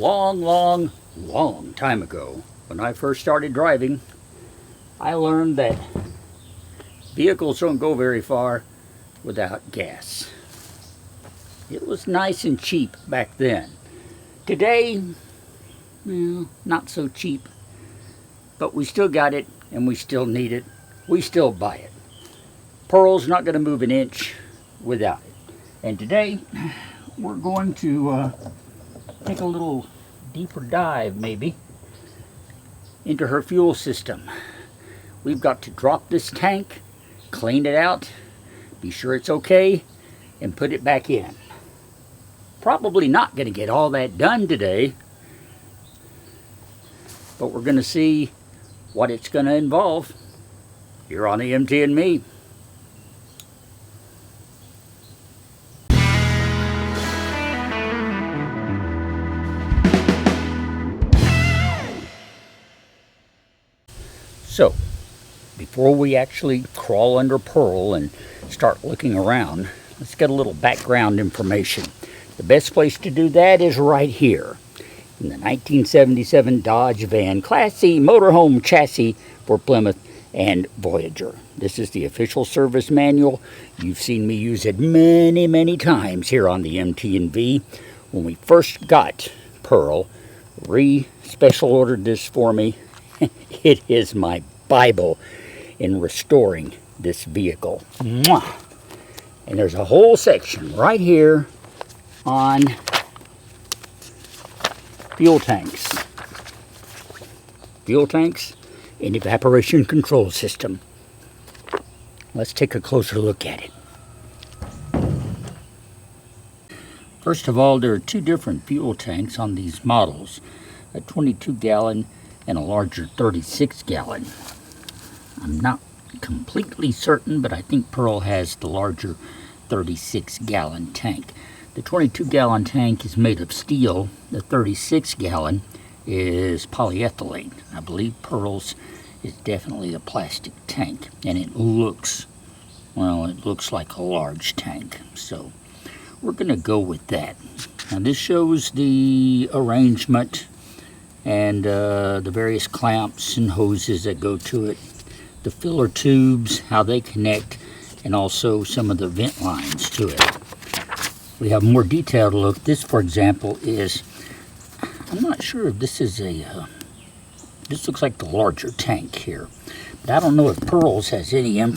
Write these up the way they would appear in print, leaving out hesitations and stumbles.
Long time ago, when I first started driving, I learned that vehicles don't go very far without gas. It was nice and cheap back then. Today, well, not so cheap, but we still got it and we still need it. We still buy it. Pearl's not going to move an inch without it. And today, we're going to take a little deeper dive, maybe, into her fuel system. We've got to drop this tank, clean it out, be sure it's okay, and put it back in. Probably not going to get all that done today, but we're going to see what it's going to involve here on the MT and Me. So, before we actually crawl under Pearl and start looking around, let's get a little background information. The best place to do that is right here, in the 1977 Dodge van, Class C motorhome chassis for Plymouth and Voyager. This is the official service manual. You've seen me use it many times here on the MT&V. When we first got Pearl, special ordered this for me. It is my Bible in restoring this vehicle. Mwah! And there's a whole section right here on fuel tanks. Fuel tanks and evaporation control system. Let's take a closer look at it. First of all, there are two different fuel tanks on these models, a 22-gallon and a larger 36-gallon. I'm not completely certain, but I think Pearl has the larger 36-gallon tank. The 22-gallon tank is made of steel. The 36-gallon is polyethylene. I believe Pearl's is definitely a plastic tank, and it looks like a large tank. So we're going to go with that. Now this shows the arrangement and the various clamps and hoses that go to it, the filler tubes, how they connect, and also some of the vent lines to it. We have a more detailed look. This, for example, is, I'm not sure if this is this looks like the larger tank here. But I don't know if Pearl's has any any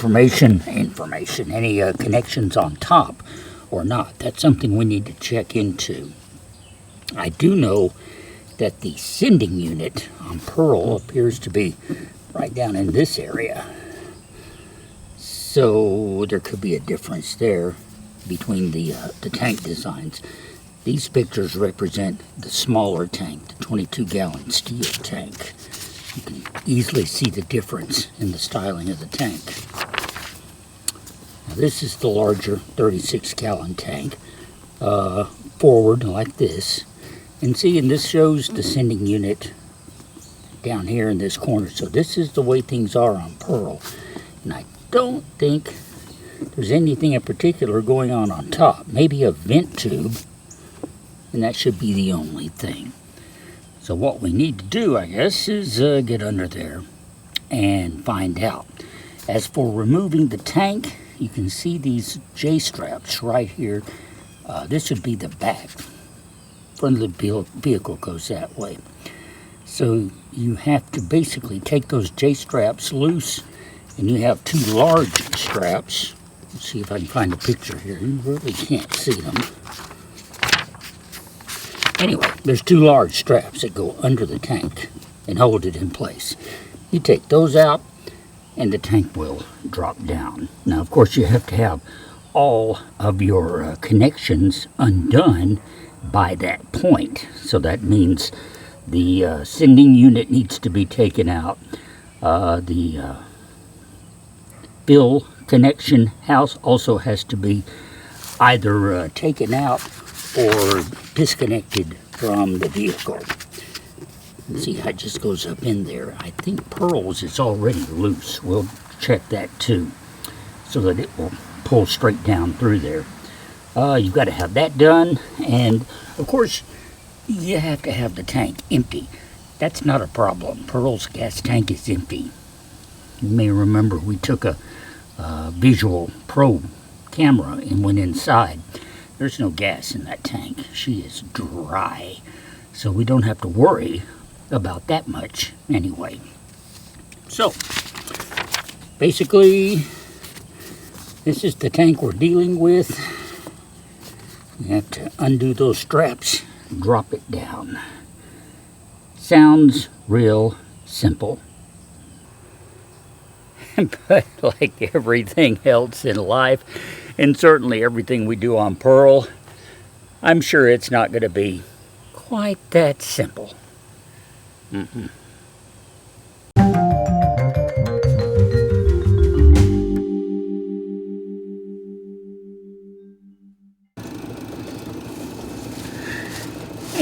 connections on top or not. That's something we need to check into. I do know that the sending unit on Pearl appears to be right down in this area. So there could be a difference there between the tank designs. These pictures represent the smaller tank, the 22-gallon steel tank. You can easily see the difference in the styling of the tank. Now this is the larger 36-gallon tank, forward like this. And see, and this shows the sending unit down here in this corner. So this is the way things are on Pearl. And I don't think there's anything in particular going on top. Maybe a vent tube, and that should be the only thing. So what we need to do, I guess, is get under there and find out. As for removing the tank, you can see these J-straps right here. This would be the back. Front of the vehicle goes that way. So you have to basically take those J-straps loose, and you have two large straps. Let's see if I can find a picture here. You really can't see them. Anyway, there's two large straps that go under the tank and hold it in place. You take those out, and the tank will drop down. Now, of course, you have to have all of your connections undone by that point. So that means the sending unit needs to be taken out. The fill connection house also has to be either taken out or disconnected from the vehicle. See how it just goes up in there. I think Pearl's is already loose. We'll check that too, so that it will pull straight down through there. You've got to have that done, and of course you have to have the tank empty. That's not a problem. Pearl's gas tank is empty. You may remember we took a visual probe camera and went inside. There's no gas in that tank. She is dry. So we don't have to worry about that much anyway. So, basically, this is the tank we're dealing with. You have to undo those straps, drop it down. Sounds real simple. But like everything else in life, and certainly everything we do on Pearl, I'm sure it's not going to be quite that simple. And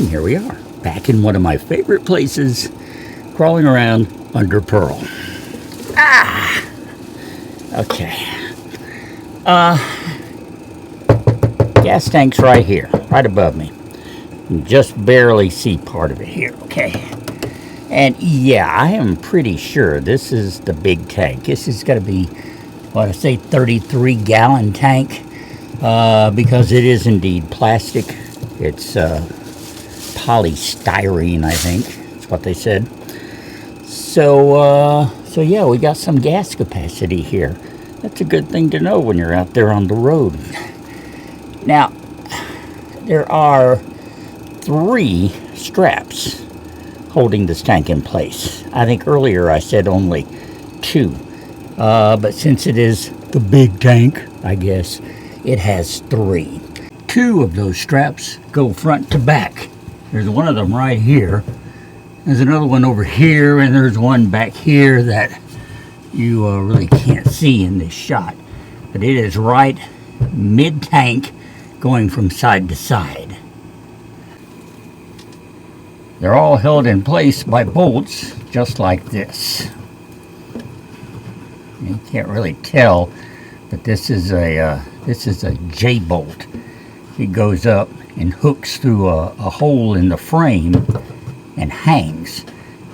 here we are, back in one of my favorite places, crawling around under Pearl. Okay. Gas tank's right here, right above me. You can just barely see part of it here, okay? And yeah, I am pretty sure this is the big tank. This is going to be, what I say, 33-gallon tank, because it is indeed plastic. It's polystyrene, I think. That's what they said. So yeah, we got some gas capacity here. That's a good thing to know when you're out there on the road. Now, there are 3 straps holding this tank in place. I think earlier I said only 2. But since it is the big tank, I guess, it has 3. 2 of those straps go front to back. There's one of them right here. There's another one over here, and there's one back here that you really can't see in this shot. But it is right mid-tank, going from side to side. They're all held in place by bolts, just like this. You can't really tell, but this is a J-bolt. It goes up and hooks through a hole in the frame and hangs.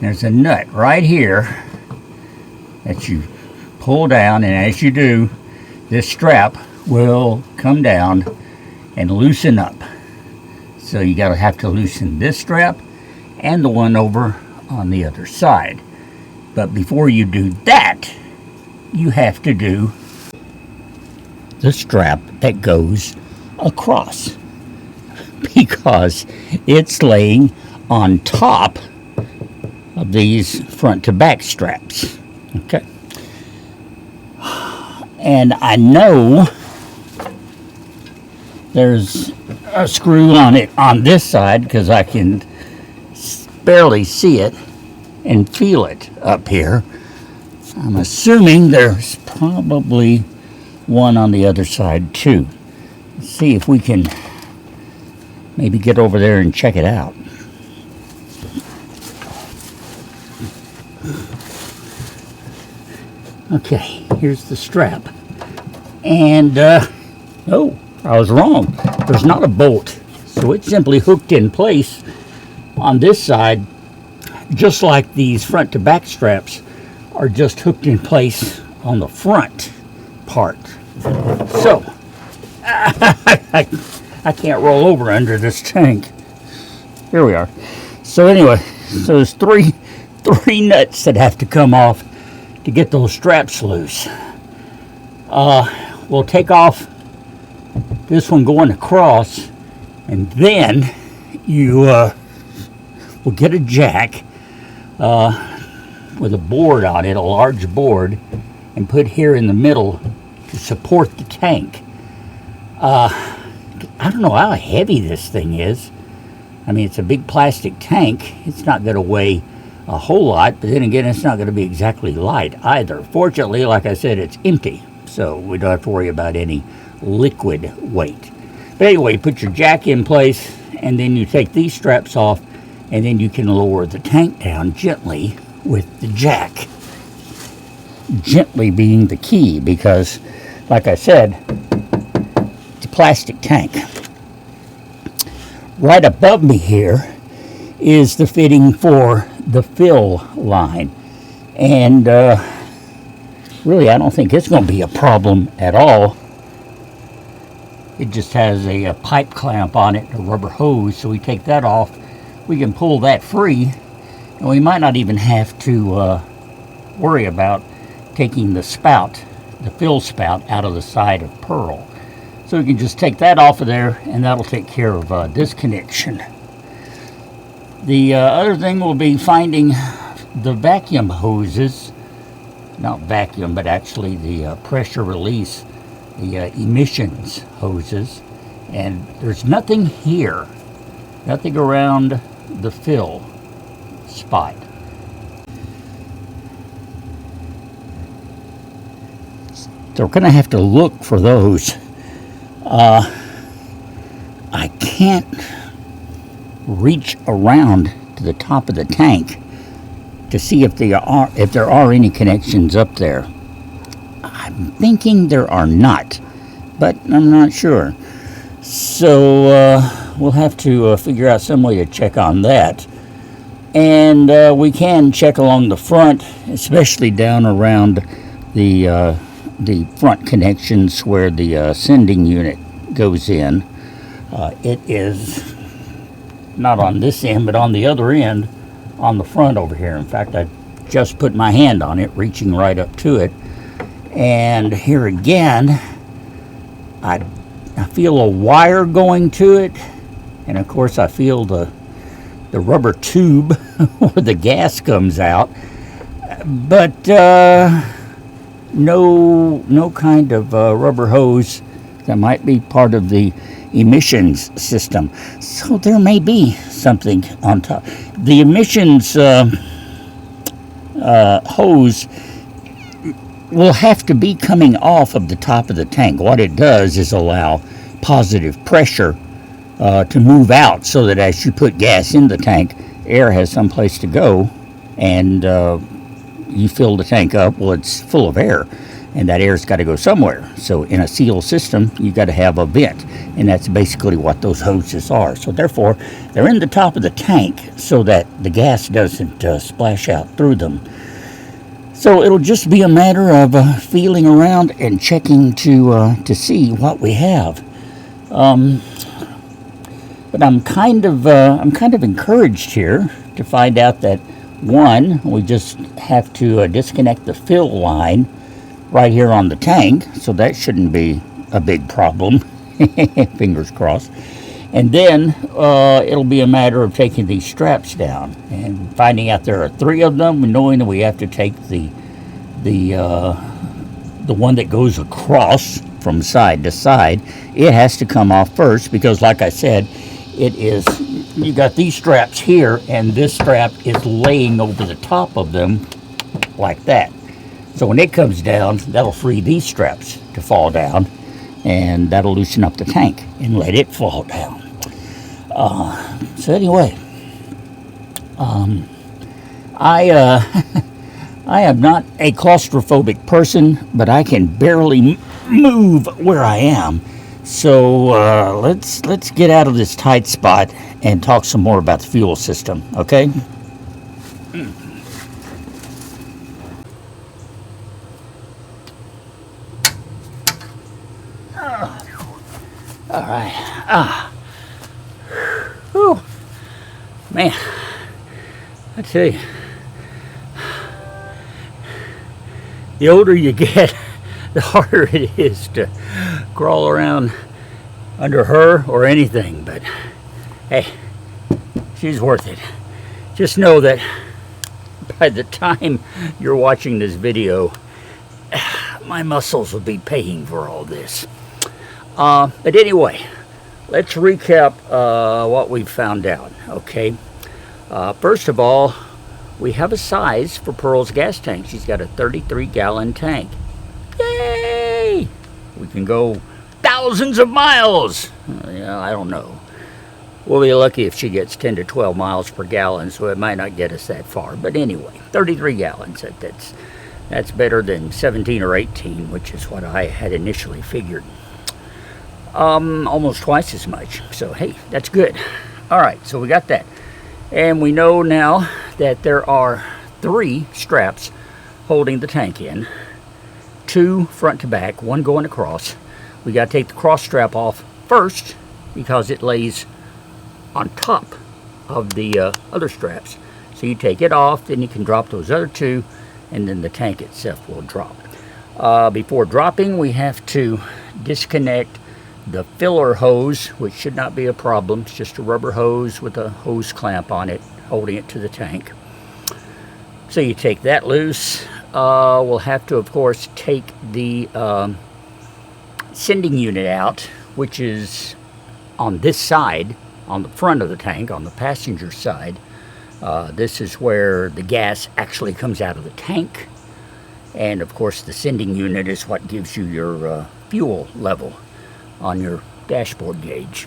There's a nut right here that you pull down, and as you do, this strap will come down and loosen up. So you have to loosen this strap and the one over on the other side. But before you do that, you have to do the strap that goes across, because it's laying on top of these front to back straps. Okay. And I know there's a screw on it on this side, because I can barely see it and feel it up here. I'm assuming there's probably one on the other side too. Let's see if we can maybe get over there and check it out. Okay, here's the strap. And, oh, I was wrong. There's not a bolt. So it's simply hooked in place on this side, just like these front to back straps are just hooked in place on the front part. So, I can't roll over under this tank. Here we are. So anyway, so there's three nuts that have to come off to get those straps loose. We'll take off this one going across, and then you will get a jack with a board on it, a large board, and put here in the middle to support the tank. I don't know how heavy this thing is. I mean, it's a big plastic tank. It's not going to weigh a whole lot, but then again, it's not going to be exactly light either. Fortunately, like I said, it's empty, so we don't have to worry about any liquid weight. But anyway, put your jack in place, and then you take these straps off, and then you can lower the tank down gently with the jack. Gently being the key, because, like I said, it's a plastic tank. Right above me here is the fitting for the fill line. And really, I don't think it's going to be a problem at all. It just has a pipe clamp on it, a rubber hose, so we take that off. We can pull that free, and we might not even have to worry about taking the spout, the fill spout, out of the side of Pearl. So we can just take that off of there, and that'll take care of this connection. The other thing will be finding the vacuum hoses, not vacuum, but actually the pressure release, the emissions hoses. And there's nothing here, nothing around the fill spot. So we're going to have to look for those. I can't reach around to the top of the tank to see if there are any connections up there. I'm thinking there are not, but I'm not sure. So we'll have to figure out some way to check on that. And we can check along the front, especially down around the front connections where the sending unit goes in. It is not on this end, but on the other end, on the front over here. In fact, I just put my hand on it, reaching right up to it. And here again, I feel a wire going to it. And of course, I feel the rubber tube where the gas comes out. But no kind of rubber hose that might be part of the emissions system. So there may be something on top. The emissions hose will have to be coming off of the top of the tank. What it does is allow positive pressure to move out, so that as you put gas in the tank, air has some place to go, and you fill the tank up. Well, it's full of air, and that air's got to go somewhere. So in a sealed system, you got to have a vent, and that's basically what those hoses are. So therefore, they're in the top of the tank so that the gas doesn't splash out through them. So it'll just be a matter of feeling around and checking to see what we have. But I'm kind of encouraged here to find out that, one, we just have to disconnect the fill line right here on the tank, so that shouldn't be a big problem. Fingers crossed. And then it'll be a matter of taking these straps down and finding out there are 3 of them, and knowing that we have to take the one that goes across from side to side. It has to come off first, because like I said, you got these straps here, and this strap is laying over the top of them like that. So when it comes down, that'll free these straps to fall down, and that'll loosen up the tank and let it fall down. So anyway, I am not a claustrophobic person, but I can barely move where I am. So let's get out of this tight spot and talk some more about the fuel system, okay? All right. Whew. Man, I tell you, the older you get, the harder it is to crawl around under her or anything. But hey, she's worth it. Just know that by the time you're watching this video, my muscles will be paying for all this. But anyway, let's recap what we've found out, okay? First of all, we have a size for Pearl's gas tank. She's got a 33-gallon tank. Yay! We can go thousands of miles. Yeah, I don't know. We'll be lucky if she gets 10 to 12 miles per gallon, so it might not get us that far. But anyway, 33 gallons, that's better than 17 or 18, which is what I had initially figured. Almost twice as much. So, hey, that's good. All right, so we got that. And we know now that there are 3 straps holding the tank in. 2 front to back, 1 going across. We got to take the cross strap off first because it lays on top of the other straps. So you take it off, then you can drop those other 2, and then the tank itself will drop. Before dropping, we have to disconnect the filler hose, which should not be a problem. It's just a rubber hose with a hose clamp on it, holding it to the tank. So you take that loose. We'll have to, of course, take the sending unit out, which is on this side, on the front of the tank, on the passenger side. This is where the gas actually comes out of the tank. And of course, the sending unit is what gives you your fuel level on your dashboard gauge.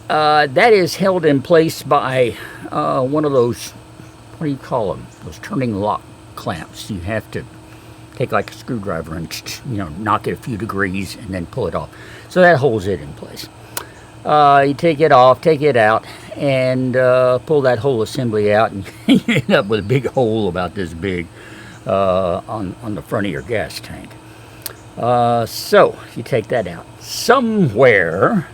That is held in place by one of those, what do you call them? Those turning lock clamps. You have to take like a screwdriver and, you know, knock it a few degrees and then pull it off. So that holds it in place. You take it off, take it out, and pull that whole assembly out, and you end up with a big hole about this big on the front of your gas tank. So you take that out. Somewhere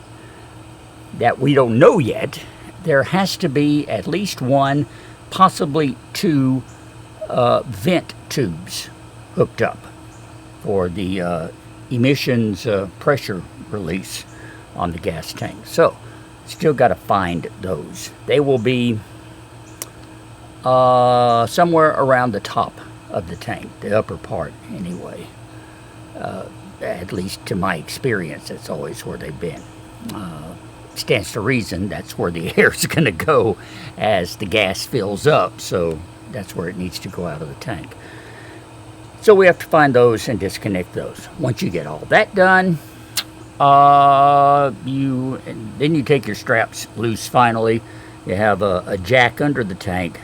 that we don't know yet, there has to be at least 1, possibly 2 vent tubes hooked up for the emissions pressure release on the gas tank. So still got to find those. They will be somewhere around the top of the tank, the upper part anyway. At least to my experience, that's always where they've been. Stands to reason that's where the air is going to go as the gas fills up, so that's where it needs to go out of the tank. So we have to find those and disconnect those. Once you get all that done, then you take your straps loose finally. You have a jack under the tank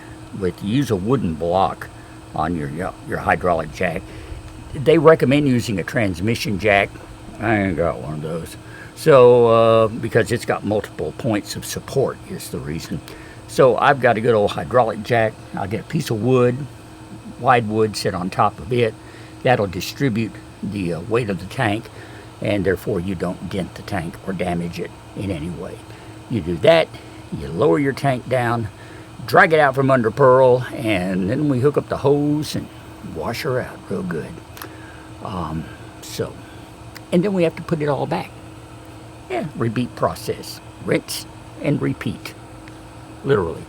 use a wooden block on your hydraulic jack. They recommend using a transmission jack. I ain't got one of those. So, because it's got multiple points of support is the reason. So I've got a good old hydraulic jack. I'll get a piece of wood, wide wood, sit on top of it. That'll distribute the weight of the tank, and therefore you don't dent the tank or damage it in any way. You do that, you lower your tank down, drag it out from under Pearl, and then we hook up the hose and wash her out real good. And then we have to put it all back. Yeah, repeat process. Rinse and repeat. Literally.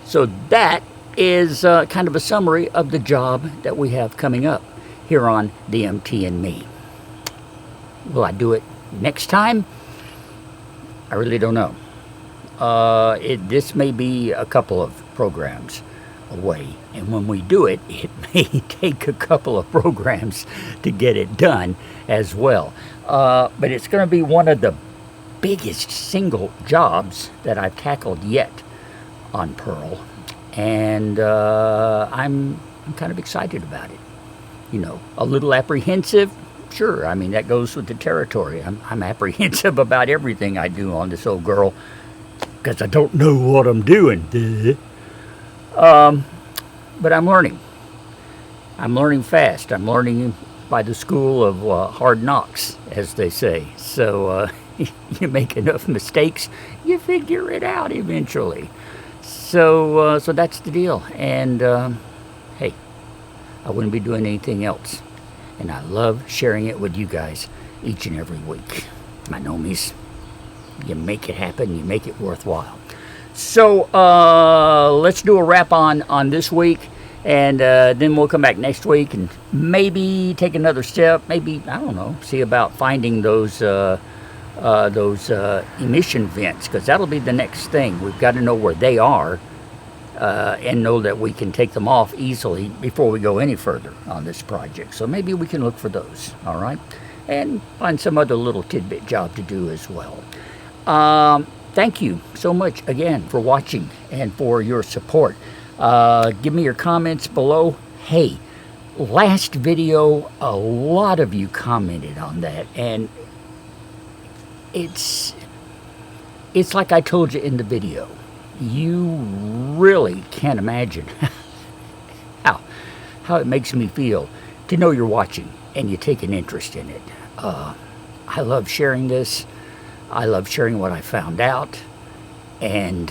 So that is kind of a summary of the job that we have coming up here on DMT and Me. Will I do it next time? I really don't know. This may be a couple of programs away, and when we do it, it may take a couple of programs to get it done as well. But it's going to be one of the biggest single jobs that I've tackled yet on Pearl, and I'm kind of excited about it. You know, a little apprehensive. Sure, I mean, that goes with the territory. I'm apprehensive about everything I do on this old girl because I don't know what I'm doing. But I'm learning. I'm learning fast. I'm learning by the school of hard knocks, as they say. So you make enough mistakes, you figure it out eventually. So that's the deal. And hey, I wouldn't be doing anything else. And I love sharing it with you guys each and every week. My nomies, you make it happen, you make it worthwhile. So let's do a wrap on this week, and then we'll come back next week and maybe take another step. Maybe, I don't know, see about finding those emission vents, because that'll be the next thing. We've got to know where they are and know that we can take them off easily before we go any further on this project. So maybe we can look for those, all right? And find some other little tidbit job to do as well. Thank you so much again for watching and for your support. Give me your comments below. Hey, last video, a lot of you commented on that, and it's It's like I told you in the video. You really can't imagine how it makes me feel to know you're watching and you take an interest in it. I love sharing this. I love sharing what I found out. And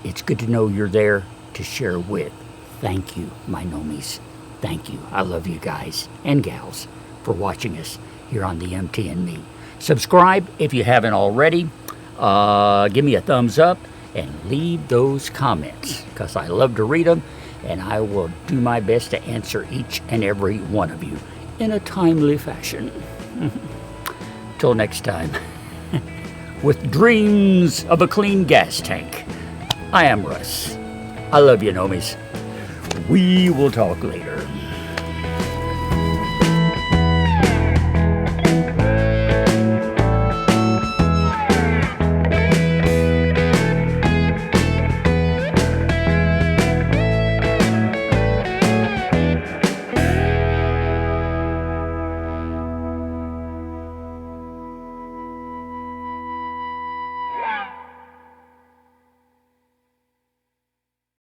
it's good to know you're there to share with. Thank you, my nomies. Thank you. I love you guys and gals for watching us here on the MT and Me. Subscribe if you haven't already. Give me a thumbs up and leave those comments because I love to read them, and I will do my best to answer each and every one of you in a timely fashion. Till next time, with dreams of a clean gas tank, I am Russ. I love you, nomies. We will talk later.